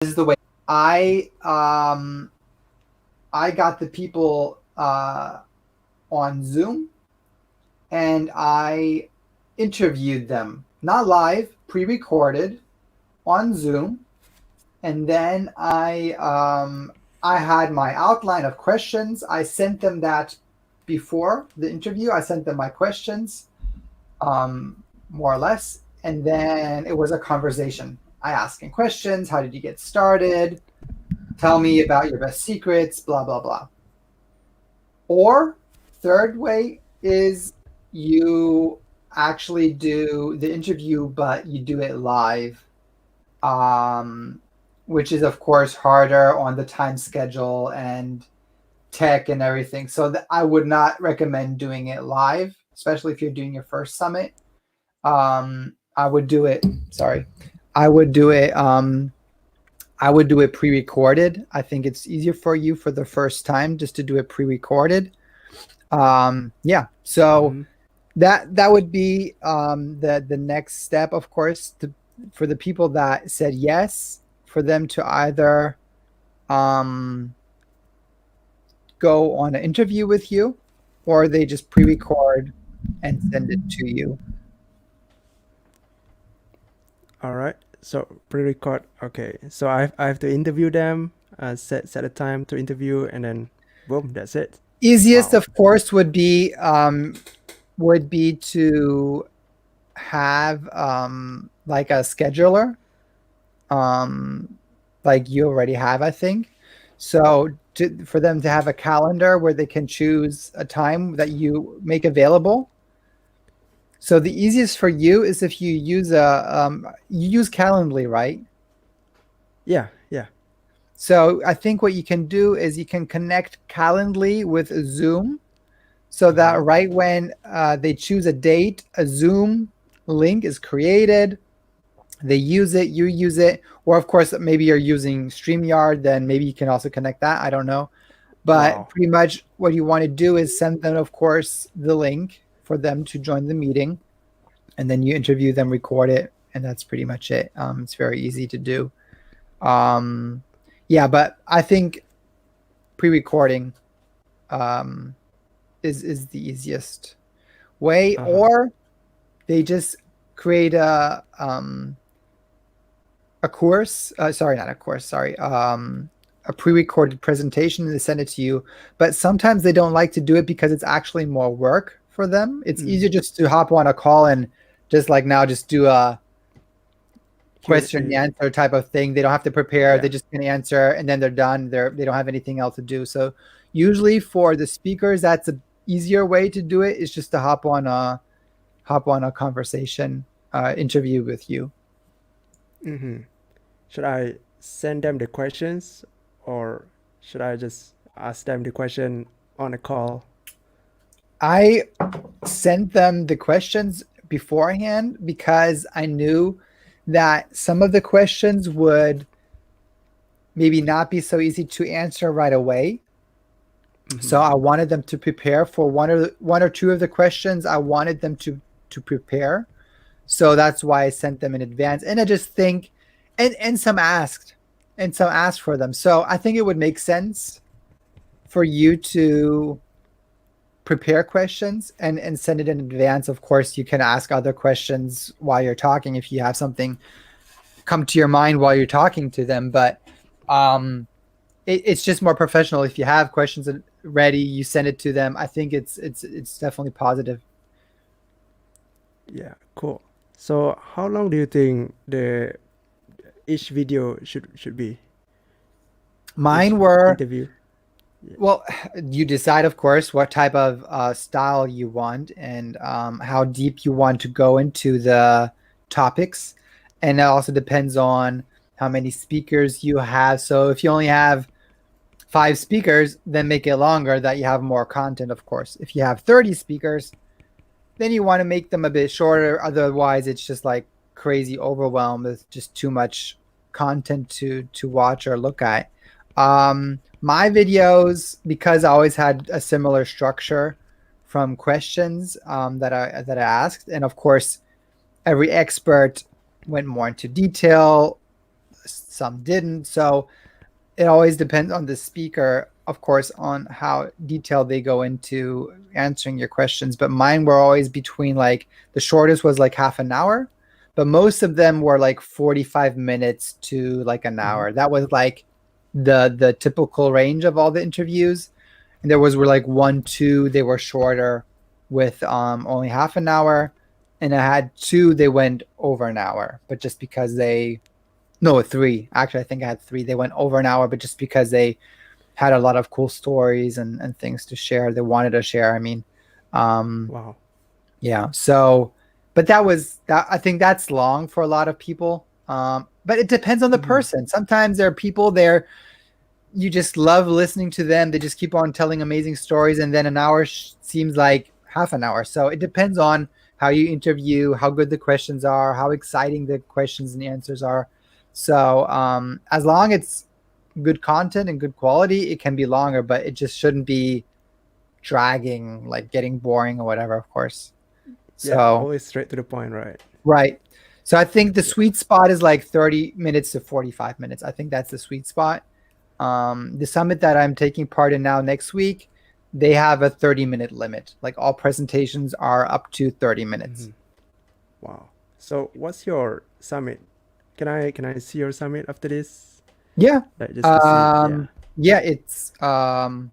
This is the way I got the people on Zoom, and I interviewed them, not live, pre-recorded on Zoom, and then I had my outline of questions. I sent them that before the interview. I sent them my questions, more or less, and then it was a conversation. I asking questions. How did you get started? Tell me about your best secrets. Blah blah blah. Or third way is you actually do the interview, but you do it live, um, which is of course harder on the time schedule and tech and everything. So I would not recommend doing it live, especially if you're doing your first summit. I would do it. Sorry, I would do it. I would do it pre-recorded. I think it's easier for you for the first time just to do it pre-recorded. Yeah. So Mm-hmm. that would be the next step, of course, for the people that said yes, for them to either um, go on an interview with you, or they just pre-record and send it to you. All right. So pre-record. Okay. So I have to interview them. Set a time to interview, and then boom, that's it. Easiest, Wow. of course, would be to have like a scheduler, um, like you already have, I think. So for them to have a calendar where they can choose a time that you make available. So the easiest for you is if you use you use Calendly, right? Yeah. Yeah. So I think what you can do is you can connect Calendly with Zoom, so that Mm-hmm. right when they choose a date, a Zoom link is created. They use it, you use it, or of course, maybe you're using StreamYard, then maybe you can also connect that. I don't know. But Wow. pretty much what you want to do is send them, of course, the link for them to join the meeting, and then you interview them, record it, and that's pretty much it. It's very easy to do. Um, yeah, but I think pre-recording um, is the easiest way, Uh huh. or they just create a course. Sorry, not a course. Sorry, a pre-recorded presentation, and they send it to you. But sometimes they don't like to do it because it's actually more work for them. It's easier Mm-hmm. just to hop on a call and just like now, just do a Q and question and A. answer type of thing. They don't have to prepare. They Yeah. just can answer, and then they're done. They don't have anything else to do. So usually for the speakers, that's a easier way to do it. Is just to hop on a conversation interview with you. Mm-hmm. Should I send them the questions, or should I just ask them the question on a call? I sent them the questions beforehand because I knew that some of the questions would maybe not be so easy to answer right away. So Mm-hmm. I wanted them to prepare for one or two of the questions. I wanted them to prepare. So that's why I sent them in advance. And I just think, and some asked for them. So I think it would make sense for you to prepare questions and send it in advance. Of course, you can ask other questions while you're talking if you have something come to your mind while you're talking to them. But it's just more professional if you have questions ready. You send it to them. I think it's definitely positive. Yeah. Cool. So how long do you think the each video should be? Each Mine were interview? Yeah. well, you decide, of course, what type of style you want and how deep you want to go into the topics. And it also depends on how many speakers you have. So if you only have five speakers, then make it longer that you have more content, of course. If you have 30 speakers, then you want to make them a bit shorter. Otherwise, it's just like crazy overwhelm with just too much content to watch or look at. My videos, because I always had a similar structure from questions that I asked, and of course, every expert went more into detail, some didn't. So it always depends on the speaker, of course, on how detailed they go into answering your questions. But mine were always between like the shortest was like half an hour, but most of them were like 45 minutes to like an hour. That was like the typical range of all the interviews. And there were like 1, 2, they were shorter with only half an hour. And I had 2, they went over an hour, but just because no, 3. Actually, I think I had 3. They went over an hour, but just because they had a lot of cool stories and things to share. They wanted to share. I mean, Wow. yeah. So, but that was that. I think that's long for a lot of people. But it depends on the person. Sometimes there are people there, you just love listening to them. They just keep on telling amazing stories, and then an hour seems like half an hour. So it depends on how you interview, how good the questions are, how exciting the questions and the answers are. So as long as it's good content and good quality, it can be longer, but it just shouldn't be dragging, like getting boring or whatever, of course. Yeah, So always straight to the point, right? right. So I think the sweet spot is like 30 minutes to 45 minutes. I think that's the sweet spot. The summit that I'm taking part in now next week, they have a 30-minute limit. Like all presentations are up to 30 minutes. Wow. So what's your summit? Can I see your summit after this? Yeah. Like just to see. Yeah, it's I'll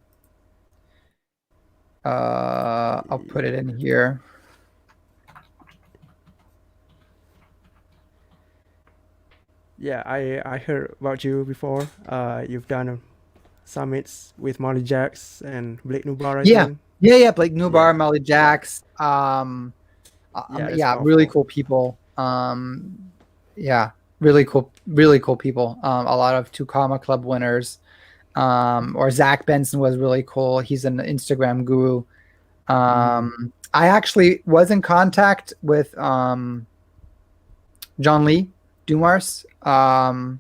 put it in here. Yeah, I heard about you before. You've done summits with Molly Jacks and Blake Nubar, I think. Yeah. Blake Nubar, Yeah. Molly Jacks. It's Yeah, really powerful. cool people. Yeah, really cool people. A lot of Tukama Club winners. Or Zach Benson was really cool. He's an Instagram guru. I actually was in contact with John Lee Dumars, and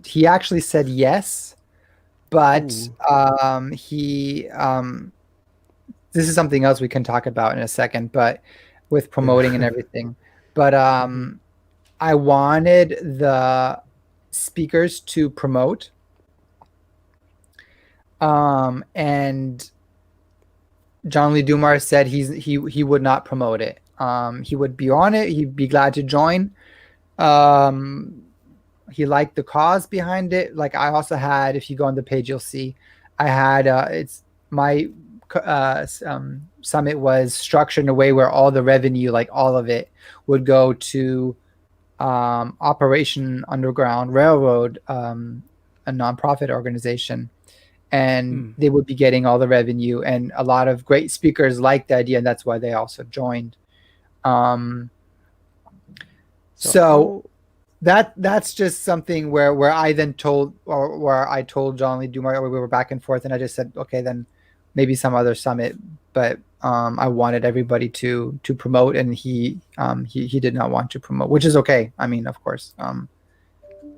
he actually said yes, but he this is something else we can talk about in a second, but with promoting and everything. But I wanted the speakers to promote, and John Lee Dumars said he would not promote it. He would be on it. He'd be glad to join. He liked the cause behind it. Like I also had, if you go on the page, you'll see I had it's my summit was structured in a way where all the revenue, like all of it, would go to Operation Underground Railroad, a nonprofit organization, and they would be getting all the revenue. And a lot of great speakers liked the idea, and that's why they also joined. So that's just something where I then told, or where I told John Lee Dumars, we were back and forth, and I just said, okay, then maybe some other summit. But I wanted everybody to promote, and he did not want to promote, which is okay. I mean, of course.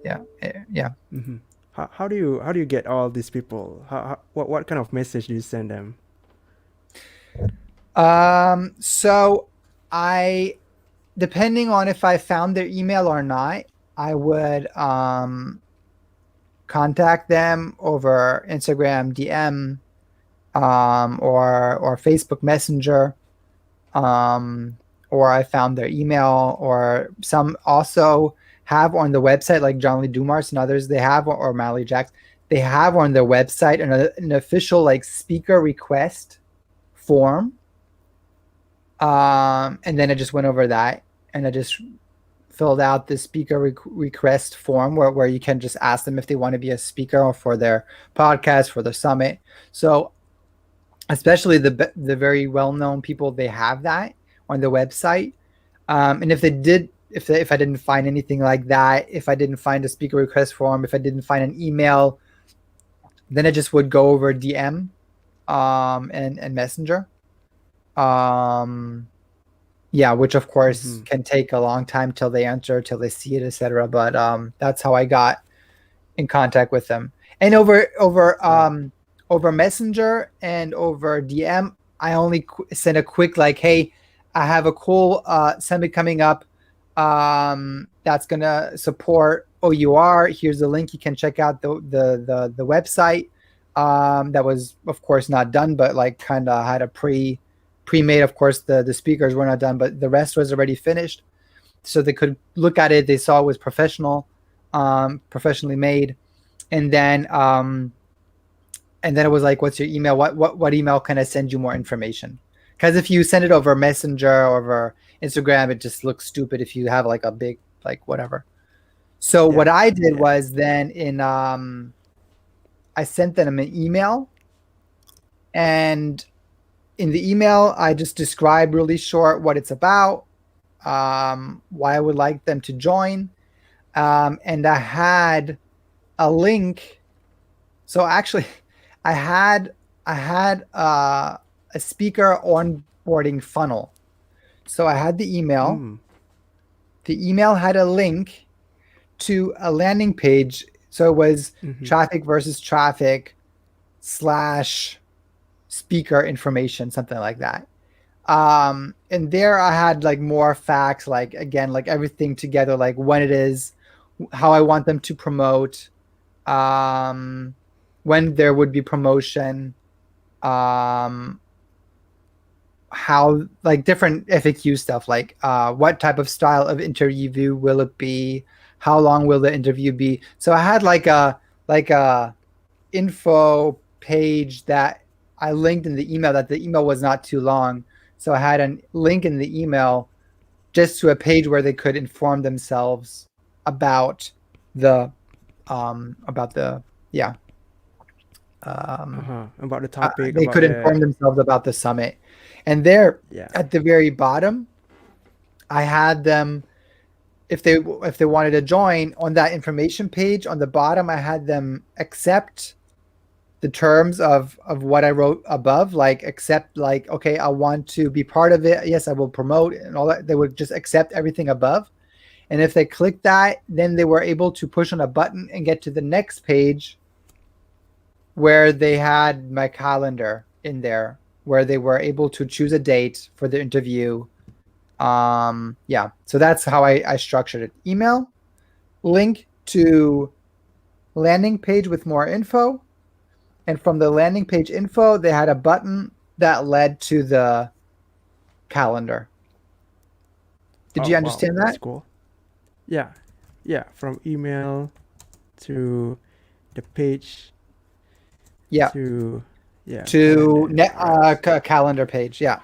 Yeah. How do you get all these people? What kind of message do you send them? So I, depending on if I found their email or not, I would contact them over Instagram DM, or Facebook Messenger, or I found their email, or some also have on the website, like John Lee Dumars and others, they have, or Molly Jacks, they have on their website an official like speaker request form. And then I just went over that, and I just filled out the speaker request form where you can just ask them if they want to be a speaker or for their podcast, for the summit. So especially the very well-known people, they have that on the website. And if I didn't find anything like that, if I didn't find a speaker request form, if I didn't find an email, then I just would go over DM and Messenger. Yeah, which of course can take a long time till they answer, till they see it, etc. But that's how I got in contact with them. And over Messenger and over DM, I only send a quick like, hey, I have a cool summit coming up that's gonna support OUR. Here's the link. You can check out the website. That was, of course, not done, but like kind of had a pre-made. Of course, the speakers were not done, but the rest was already finished. So they could look at it. They saw it was professionally made. And then it was like, what's your email? What email can I send you more information? Because if you send it over Messenger or over Instagram, it just looks stupid if you have like a big, like whatever. So what I did was then I sent them an email, and in the email, I just described really short what it's about, why I would like them to join. And I had a link. So actually, I had a speaker onboarding funnel. So I had the email. The email had a link to a landing page. So it was traffic versus traffic / speaker information, something like that. And there I had like more facts, like again, like everything together, like when it is, how I want them to promote, when there would be promotion, how like different FAQ stuff, like what type of style of interview will it be? How long will the interview be? So I had like a info page that I linked in the email, that the email was not too long. So I had a link in the email just to a page where they could inform themselves about the about the topic. They could inform themselves about the summit. And there at the very bottom, I had them, if they wanted to join, on that information page on the bottom, I had them accept the terms of what I wrote above, like accept, like, okay, I want to be part of it. Yes, I will promote and all that. They would just accept everything above. And if they clicked that, then they were able to push on a button and get to the next page where they had my calendar in there, where they were able to choose a date for the interview. So that's how I structured it. Email, link to landing page with more info. And from the landing page info, they had a button that led to the calendar. Did you understand that? That's cool. Yeah. From email to the page. To calendar page. Yeah.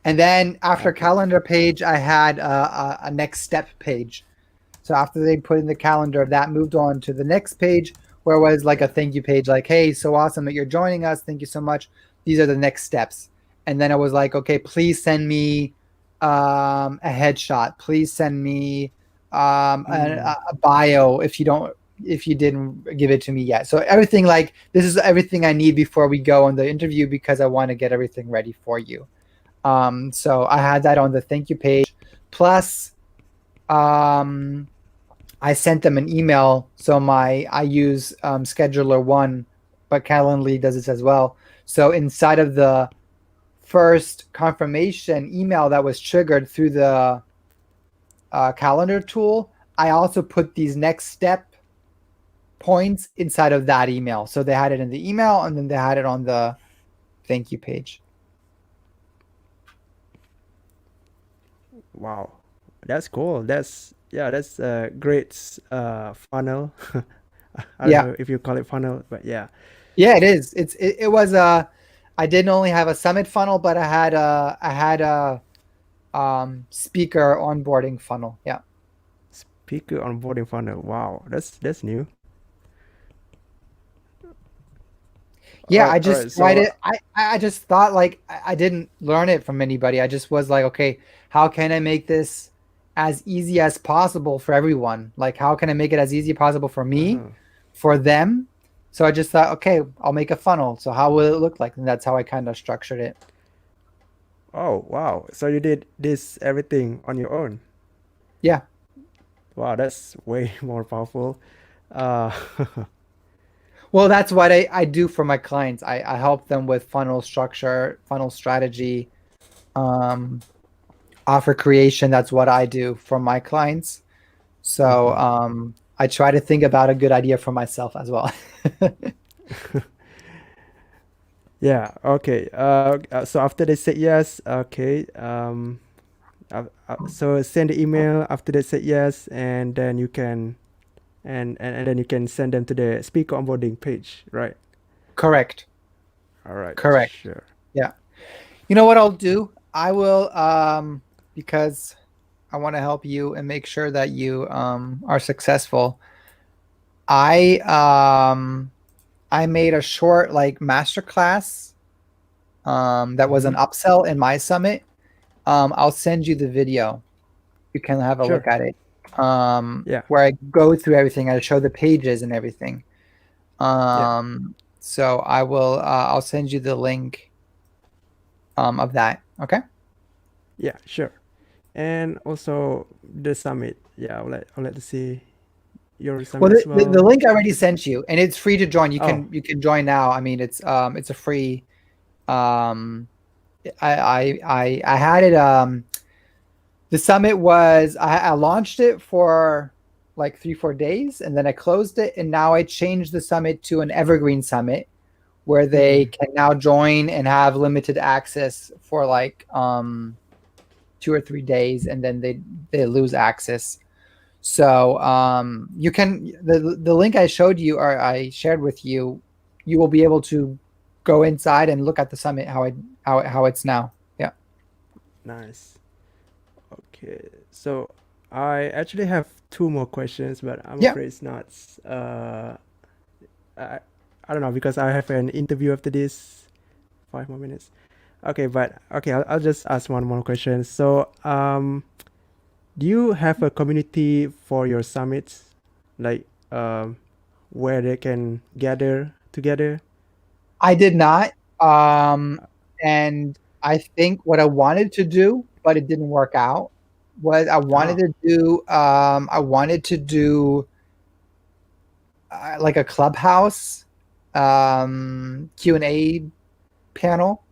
And then after calendar page, I had a next step page. So after they put in the calendar, that moved on to the next page, where it was like a thank you page, like, hey, so awesome that you're joining us. Thank you so much. These are the next steps. And then I was like, okay, please send me a headshot. Please send me a bio if you didn't give it to me yet. So everything, like, this is everything I need before we go on the interview, because I want to get everything ready for you. So I had that on the thank you page. Plus, I sent them an email. So I use Scheduler One, but Calendly does this as well. So inside of the first confirmation email that was triggered through the calendar tool, I also put these next step points inside of that email. So they had it in the email, and then they had it on the thank you page. Wow, that's cool. That's a great funnel. I don't know if you call it funnel, but yeah, it is. It was I didn't only have a summit funnel, but I had a speaker onboarding funnel. Yeah. Speaker onboarding funnel. Wow, that's new. Yeah, I just tried it. I just thought, like, I didn't learn it from anybody. I just was like, okay, how can I make this as easy as possible for everyone? Like, how can I make it as easy as possible for me, for them? So I just thought, okay, I'll make a funnel. So how will it look like? And that's how I kind of structured it. Oh, wow. So you did this everything on your own? Yeah. Wow, that's way more powerful. Well, that's what I do for my clients. I help them with funnel structure, funnel strategy, offer creation. That's what I do for my clients. So I try to think about a good idea for myself as well. Yeah, okay. So after they said yes, okay. So send the email after they said yes, and then you can, and then you can send them to the speaker onboarding page, right? Correct. All right, Correct. sure. Yeah. You know what I'll do? I will because I want to help you and make sure that you are successful. I made a short like masterclass that was an Mm-hmm. upsell in my summit. I'll send you the video. You can have a look Sure. at it. Yeah, Where I go through everything. I show the pages and everything. yeah, So I will. I'll send you the link of that. Okay. yeah, sure. And also the summit. Yeah, I'll let to see your Well, summit as the well. link I already sent you, and it's free to join. Oh, You can join now. I mean, it's a free. Um, I had it. The summit was I launched it for like 3 4 days, and then I closed it, and now I changed the summit to an evergreen summit where they mm-hmm. can now join and have limited access for like 2 or 3 days, and then they lose access. So you can the link I showed you or I shared with you, you will be able to go inside and look at the summit how it's now. Yeah. Nice. Okay, so I actually have two more questions, but I'm Yeah. afraid it's not. I, I don't know because I have an interview after this. 5 more minutes. Okay, but okay, I'll just ask one more question. So, do you have a community for your summits, like where they can gather together? I did not. And I think what I wanted to do, but it didn't work out, was Oh, I wanted to do like a clubhouse Q&A panel.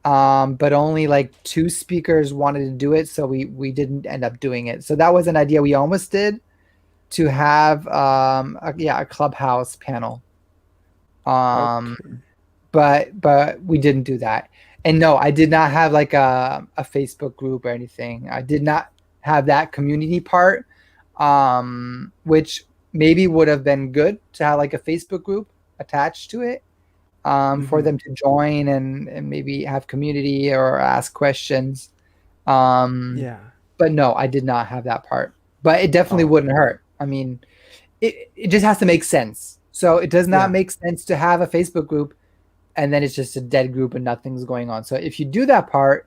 But only like two speakers wanted to do it, so we didn't end up doing it. So that was an idea we almost did to have a clubhouse panel. Um, okay. but we didn't do that. And no, I did not have like a Facebook group or anything. I did not have that community part, which maybe would have been good to have like a Facebook group attached to it, for Mm-hmm. them to join and maybe have community or ask questions. Um, Yeah. but no, I did not have that part. But it definitely Oh, wouldn't hurt. I mean, it just has to make sense. So it does not yeah. make sense to have a Facebook group and then it's just a dead group and nothing's going on. So if you do that part,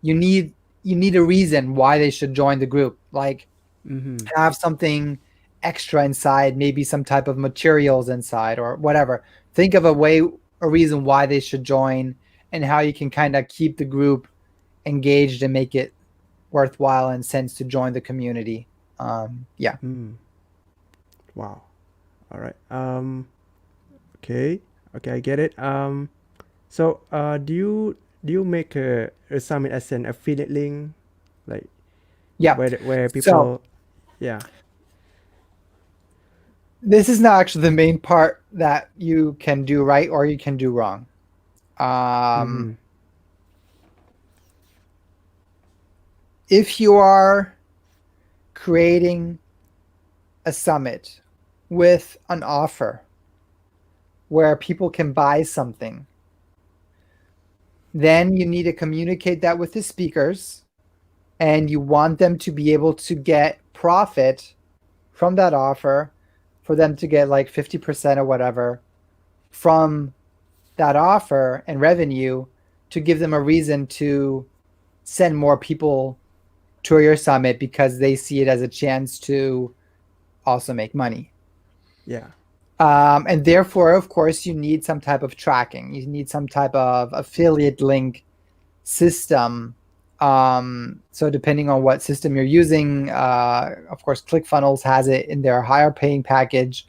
you need you need a reason why they should join the group. Like Mm-hmm. have something extra inside, maybe some type of materials inside or whatever. Think of a reason why they should join and how you can kind of keep the group engaged and make it worthwhile and sense to join the community. Yeah. Mm. Wow. All right. Okay. Okay, I get it. So, do you make a summit as an affiliate link, like Yeah. where So people, yeah. this is not actually the main part that you can do right or you can do wrong. Um, Mm-hmm. if you are creating a summit with an offer where people can buy something, then you need to communicate that with the speakers and you want them to be able to get profit from that offer, for them to get like 50% or whatever from that offer and revenue, to give them a reason to send more people to your summit because they see it as a chance to also make money. Yeah. And therefore, of course, you need some type of tracking. You need some type of affiliate link system. So depending on what system you're using, of course, ClickFunnels has it in their higher paying package.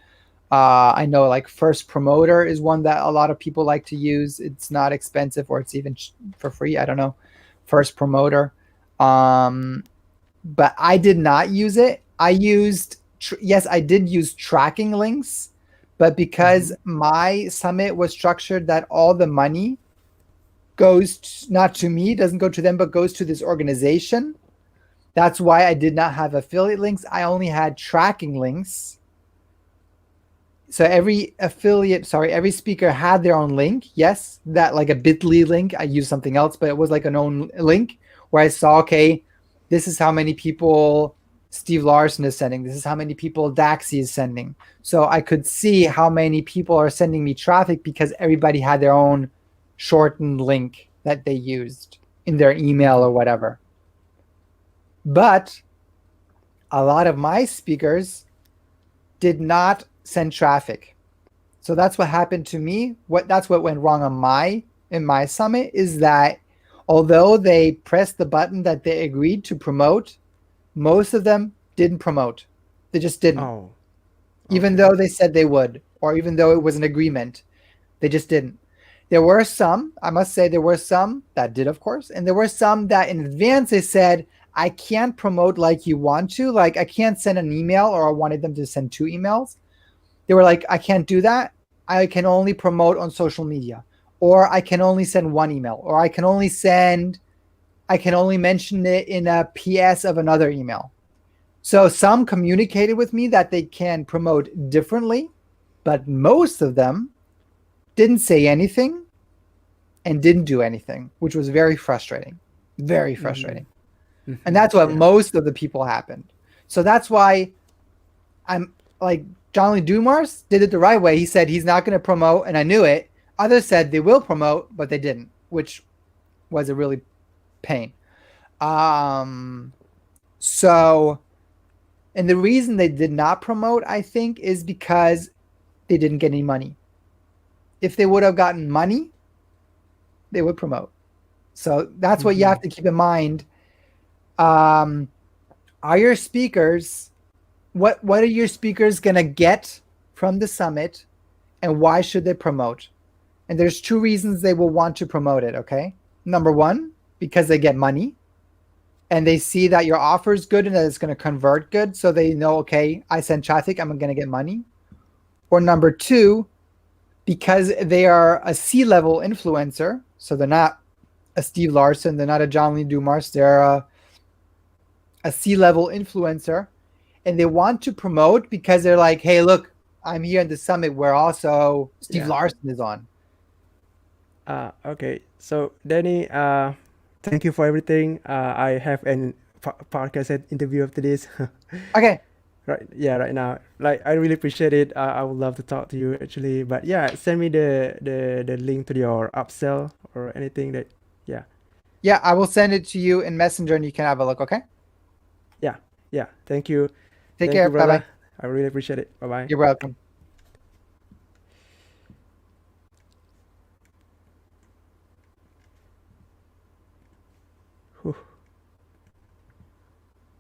I know like First Promoter is one that a lot of people like to use. It's not expensive, or it's even for free. I don't know. First Promoter. But I did not use it. I used yes, I did use tracking links, but because my summit was structured that all the money goes not to me, doesn't go to them, but goes to this organization. That's why I did not have affiliate links. I only had tracking links. So every speaker had their own link. Yes, that like a bit.ly link. I used something else, but it was like an own link where I saw, okay, this is how many people Steve Larsen is sending. This is how many people Daxi is sending. So I could see how many people are sending me traffic because everybody had their own shortened link that they used in their email or whatever. But a lot of my speakers did not send traffic. So that's what happened to me. That's what went wrong in my summit is that although they pressed the button that they agreed to promote, most of them didn't promote. They just didn't. Oh, Even okay. though they said they would, or even though it was an agreement, they just didn't. There were some, I must say, there were some that did, of course, and there were some that in advance they said, I can't promote like you want to. Like, I can't send an email, or I wanted them to send 2 emails. They were like, I can't do that. I can only promote on social media, or I can only send 1 email, or I can only mention it in a PS of another email. So some communicated with me that they can promote differently, but most of them didn't say anything and didn't do anything, which was very frustrating. Very frustrating. And that's what Yeah. most of the people happened. So that's why I'm like, John Lee Dumars did it the right way. He said he's not going to promote, and I knew it. Others said they will promote, but they didn't, which was a really pain. So, and the reason they did not promote, I think, is because they didn't get any money. If they would have gotten money, they would promote. So that's what you have to keep in mind. Are your speakers, what are your speakers going to get from the summit, and why should they promote? And there's 2 reasons they will want to promote it, okay? Number 1, because they get money and they see that your offer is good and that it's going to convert good. So they know, okay, I send traffic, I'm going to get money. Or number 2, because they are a C-level influencer. So they're not a Steve Larsen, they're not a John Lee Dumars, they're a C-level influencer. And they want to promote because they're like, hey, look, I'm here at the summit where also Steve Yeah. Larsen is on. Okay. So Danny, thank you for everything. I have an podcast interview after this. Okay. Right. Yeah. Right now, like I really appreciate it. I would love to talk to you actually. But yeah, send me the link to your upsell or anything that. Yeah. Yeah, I will send it to you in Messenger and you can have a look, okay? Yeah. Yeah. Thank you. Take Thank care. you, Bye-bye. brother. I really appreciate it. Bye bye. You're welcome. Whew.